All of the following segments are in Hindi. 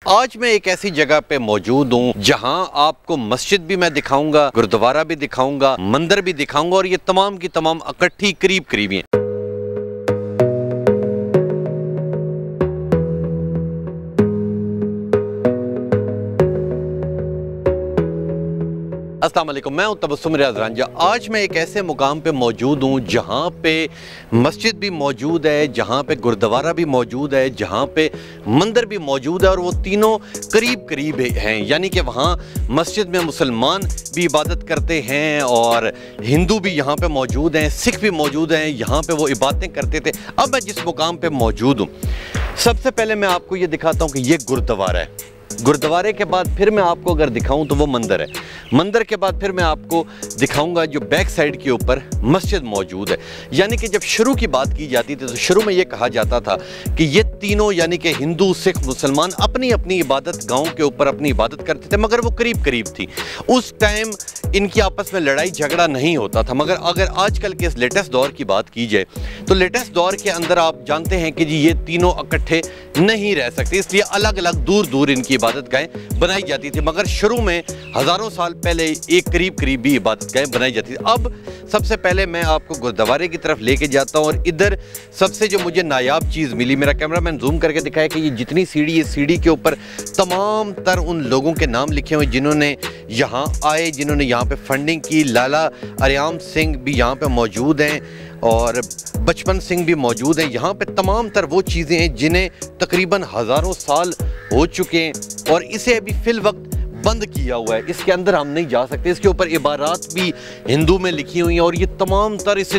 आज मैं एक ऐसी जगह पे मौजूद हूँ जहाँ आपको मस्जिद भी मैं दिखाऊंगा, गुरुद्वारा भी दिखाऊंगा, मंदिर भी दिखाऊंगा और ये तमाम की तमाम इकट्ठी करीब करीब हैं। अस्सलाम वालेकुम, मैं हूं तबस्सुम रियाज रांझा। आज मैं एक ऐसे मुकाम पे मौजूद हूं जहां पे मस्जिद भी मौजूद है, जहां पे गुरुद्वारा भी मौजूद है, जहां पे मंदिर भी मौजूद है और वो तीनों करीब करीब हैं। यानी कि वहां मस्जिद में मुसलमान भी इबादत करते हैं और हिंदू भी यहाँ पे मौजूद हैं, सिख भी मौजूद हैं, यहाँ पे वो इबादतें करते थे। अब मैं जिस मुकाम पे मौजूद हूँ, सबसे पहले मैं आपको ये दिखाता हूँ कि ये गुरुद्वारा है। गुरुद्वारे के बाद फिर मैं आपको अगर दिखाऊं तो वो मंदिर है। मंदिर के बाद फिर मैं आपको दिखाऊंगा जो बैक साइड के ऊपर मस्जिद मौजूद है। यानी कि जब शुरू की बात की जाती थी तो शुरू में ये कहा जाता था कि ये तीनों यानी कि हिंदू, सिख, मुसलमान अपनी अपनी इबादत गांव के ऊपर अपनी इबादत करते थे, मगर वो करीब करीब थी। उस टाइम इनकी आपस में लड़ाई झगड़ा नहीं होता था। मगर अगर आजकल के इस लेटेस्ट दौर की बात की जाए तो लेटेस्ट दौर के अंदर आप जानते हैं कि जी ये तीनों इकट्ठे नहीं रह सकते, इसलिए अलग अलग दूर दूर इनकी इबादत गाहें बनाई जाती थी। मगर शुरू में हज़ारों साल पहले एक करीब करीब भी इबादत गाहें बनाई जाती थी। अब सबसे पहले मैं आपको गुरुद्वारे की तरफ लेके जाता हूँ और इधर सबसे जो मुझे नायाब चीज़ मिली, मेरा कैमरामैन जूम करके दिखाया कि ये जितनी सीढ़ी है, सीढ़ी के ऊपर तमाम तर उन लोगों के नाम लिखे हुए जिन्होंने यहाँ आए, जिन्होंने यहाँ पे फंडिंग की। लाला अरियाम सिंह भी यहाँ पे मौजूद हैं और बचपन सिंह भी मौजूद हैं। यहाँ पे तमाम तर वो चीज़ें हैं जिन्हें तकरीबन हज़ारों साल हो चुके हैं और इसे अभी फिल वक्त बंद किया हुआ है। इसके अंदर हम नहीं जा सकते। इसके ऊपर इबारात भी हिंदू में लिखी हुई हैं और ये तमाम तर इस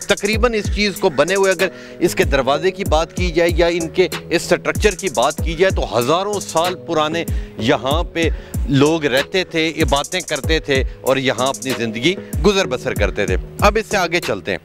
तकरीबन इस चीज़ को बने हुए अगर इसके दरवाजे की बात की जाए या इनके इस स्ट्रक्चर की बात की जाए तो हज़ारों साल पुराने यहाँ पे लोग रहते थे, इबादतें करते थे और यहाँ अपनी ज़िंदगी गुजर बसर करते थे। अब इससे आगे चलते हैं।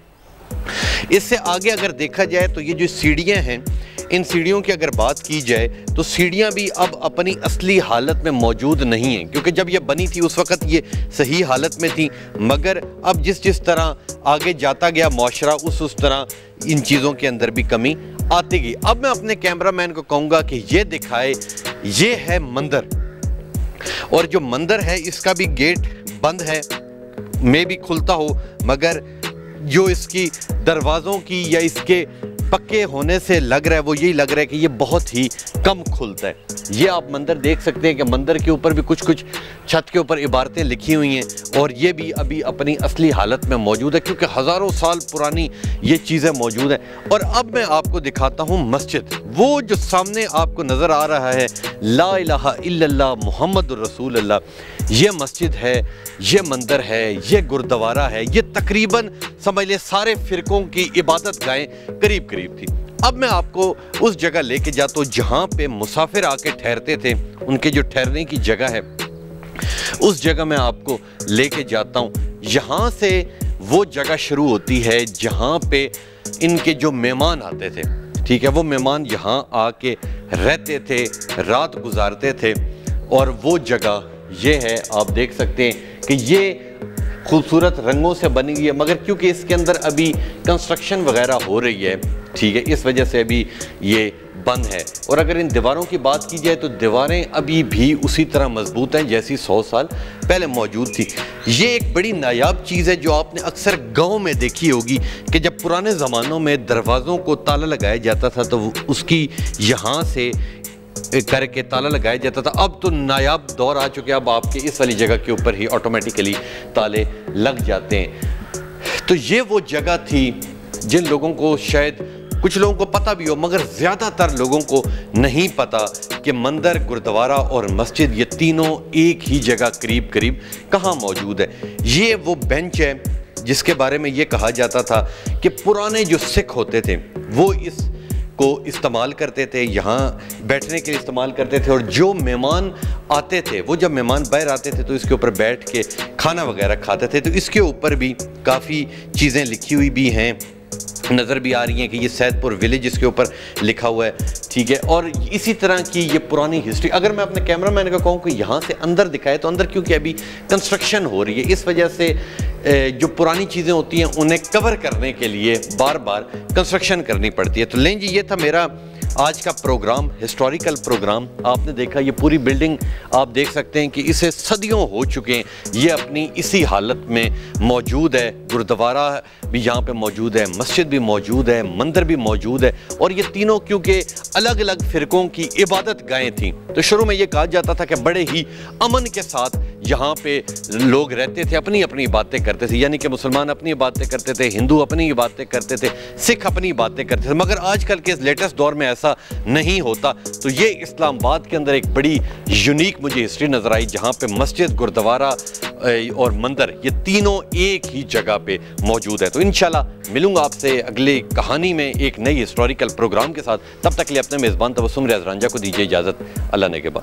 इससे आगे अगर देखा जाए तो ये जो सीढ़ियाँ हैं, इन सीढ़ियों की अगर बात की जाए तो सीढ़ियाँ भी अब अपनी असली हालत में मौजूद नहीं हैं, क्योंकि जब ये बनी थी उस वक़्त ये सही हालत में थी। मगर अब जिस तरह आगे जाता गया माशरा उस तरह इन चीज़ों के अंदर भी कमी आती गई। अब मैं अपने कैमरामैन को कहूँगा कि ये दिखाए, ये है मंदिर और जो मंदिर है इसका भी गेट बंद है, मे भी खुलता हो, मगर जो इसकी दरवाज़ों की या इसके पक्के होने से लग रहा है वो यही लग रहा है कि ये बहुत ही कम खुलता है। ये आप मंदिर देख सकते हैं कि मंदिर के ऊपर भी कुछ छत के ऊपर इबारतें लिखी हुई हैं और ये भी अभी अपनी असली हालत में मौजूद है, क्योंकि हज़ारों साल पुरानी ये चीज़ें मौजूद हैं। और अब मैं आपको दिखाता हूँ मस्जिद। वो जो सामने आपको नज़र आ रहा है, ला इलाहा इल्लल्लाह मुहम्मदुर रसूलुल्लाह, ये मस्जिद है, ये मंदिर है, ये गुरुद्वारा है। ये तकरीबन समझ ले सारे फ़िरकों की इबादत गाहें करीब करीब थी। अब मैं आपको उस जगह लेके जाता हूँ जहाँ पे मुसाफिर आके ठहरते थे, उनके जो ठहरने की जगह है उस जगह मैं आपको लेके जाता हूँ। यहाँ से वो जगह शुरू होती है जहाँ पे इनके जो मेहमान आते थे, ठीक है, वो मेहमान यहाँ आके रहते थे, रात गुजारते थे। और वो जगह ये है, आप देख सकते हैं कि ये खूबसूरत रंगों से बनी हुई है, मगर क्योंकि इसके अंदर अभी कंस्ट्रक्शन वगैरह हो रही है, ठीक है, इस वजह से अभी ये बंद है। और अगर इन दीवारों की बात की जाए तो दीवारें अभी भी उसी तरह मजबूत हैं जैसी 100 साल पहले मौजूद थी। ये एक बड़ी नायाब चीज़ है जो आपने अक्सर गांव में देखी होगी कि जब पुराने ज़मानों में दरवाज़ों को ताला लगाया जाता था तो उसकी यहाँ से करके ताला लगाया जाता था। अब तो नायाब दौर आ चुके हैं, अब आपके इस वाली जगह के ऊपर ही ऑटोमेटिकली ताले लग जाते हैं। तो ये वो जगह थी जिन लोगों को शायद कुछ लोगों को पता भी हो, मगर ज़्यादातर लोगों को नहीं पता कि मंदिर, गुरुद्वारा और मस्जिद ये तीनों एक ही जगह करीब करीब कहाँ मौजूद है। ये वो बेंच है जिसके बारे में ये कहा जाता था कि पुराने जो सिख होते थे वो इस को इस्तेमाल करते थे, यहाँ बैठने के लिए इस्तेमाल करते थे। और जो मेहमान आते थे, वो जब मेहमान बाहर आते थे तो इसके ऊपर बैठ के खाना वगैरह खाते थे। तो इसके ऊपर भी काफ़ी चीज़ें लिखी हुई भी हैं, नज़र भी आ रही हैं कि ये सैदपुर विलेज इसके ऊपर लिखा हुआ है, ठीक है। और इसी तरह की ये पुरानी हिस्ट्री, अगर मैं अपने कैमरामैन को कहूँ कि यहाँ से अंदर दिखाए तो अंदर क्योंकि अभी कंस्ट्रक्शन हो रही है, इस वजह से जो पुरानी चीज़ें होती हैं उन्हें कवर करने के लिए बार बार कंस्ट्रक्शन करनी पड़ती है। तो लें जी, ये था मेरा आज का प्रोग्राम हिस्टोरिकल प्रोग्राम आपने देखा, ये पूरी बिल्डिंग आप देख सकते हैं कि इसे सदियों हो चुके हैं, ये अपनी इसी हालत में मौजूद है। गुरुद्वारा भी यहाँ पे मौजूद है, मस्जिद भी मौजूद है, मंदिर भी मौजूद है, और ये तीनों क्योंकि अलग अलग फ़िरकों की इबादत गाहें थीं, तो शुरू में ये कहा जाता था कि बड़े ही अमन के साथ यहाँ पे लोग रहते थे, अपनी अपनी बातें करते थे, यानी कि मुसलमान अपनी बातें करते थे, हिंदू अपनी बातें करते थे, सिख अपनी बातें करते थे। मगर आजकल के इस लेटेस्ट दौर में ऐसा नहीं होता। तो ये इस्लामाबाद के अंदर एक बड़ी यूनिक मुझे हिस्ट्री नज़र आई, जहाँ पे मस्जिद, गुरुद्वारा और मंदिर ये तीनों एक ही जगह पे मौजूद है। तो इंशाल्लाह मिलूंगा आपसे अगली कहानी में एक नई हिस्टोरिकल प्रोग्राम के साथ। तब तक के लिए अपने मेज़बान तबस्सुम रियाज रांझा को दीजिए इजाज़त। अल्लाह ने के बाद।